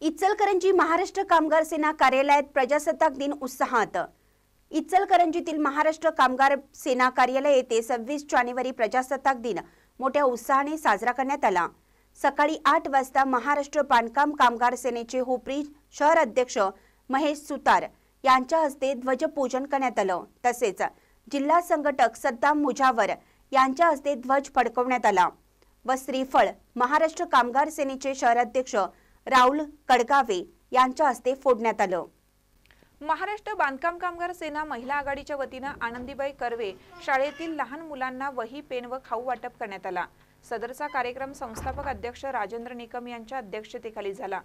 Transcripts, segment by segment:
इचलकरंजी महाराष्ट्र कामगार सेना कार्यालयात प्रजासत्ताक दिन उत्साहात। इचलकरंजीतील महाराष्ट्र कामगार सेना कार्यालय येथे 26 जानेवारी प्रजासत्ताक दिन मोठ्या उत्साहाने साजरा करण्यात आला। सकाळी 8 वाजता महाराष्ट्र बांधकाम कामगार सेनेचे हुपरी शहर अध्यक्ष महेश सुतार यांच्या हस्ते ध्वजपूजन करण्यात आलं। तसेच जिल्हा संघटक सद्दाम मुजावर यांच्या हस्ते ध्वज फडकवण्यात आला व श्रीफळ महाराष्ट्र कामगार सेनेचे शहराध्यक्ष राहुल कडगावे यांच्या हस्ते फोडण्यात आलं। महाराष्ट्र बांधकाम कामगार सेना महिला आघाडीच्या वतीने आनंदीबाई कर्वे शाळेतील लहान मुलांना वही पेन व खाऊ वाटप करण्यात आला। सदरचा कार्यक्रम संस्थापक अध्यक्ष राजेंद्र निकम यांच्या अध्यक्षतेखाली झाला।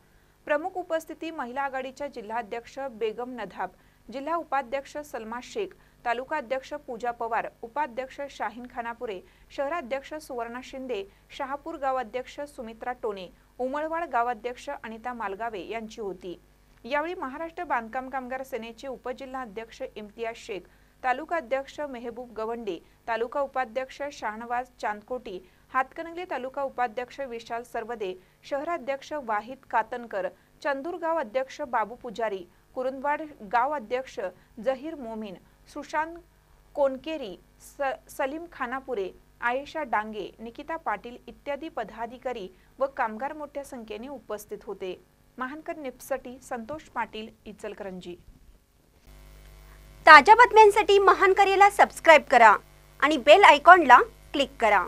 प्रमुख उपस्थिती महिला आघाडीच्या जिल्हाध्यक्ष बेगम नधाब, जिल्हा उपाध्यक्ष सलमा शेख, तालुका अध्यक्ष पूजा पवार, उपाध्यक्ष शाहीन खानापुरे, शहराध्यक्ष सुवर्णा शिंदे, शहापूर गावाध्यक्ष सुमित्रा टोने, उमळवाड गावाध्यक्ष अनिता मालगावे यांची होती। यावेळी महाराष्ट्र बांधकाम कामगार सेनेचे उपजिल्हाध्यक्ष इम्तियाज शेख, तालुका अध्यक्ष मेहबूब गवंडे, तालुका उपाध्यक्ष शाहनवाज चांदकोटी, हातकणंगले तालुका उपाध्यक्ष विशाल सरवदे, शहराध्यक्ष वाहिद कातनकर, चंदूर गाव अध्यक्ष बाबू पुजारी, कुरुंदवाड गाव अध्यक्ष जहीर मोमीन, सुशांत कोनकेरी, सलीम खानापुरे, आयेशा डांगे, निकिता पाटील इत्यादी पदाधिकारी व कामगार मोठ्या संख्येने उपस्थित होते। महानकर निप्ससाठी संतोष पाटील, इचलकरंजी। ताज्या बातम्यांसाठी महानकरेला सबस्क्राइब करा आणि बेल आयकॉनला क्लिक करा।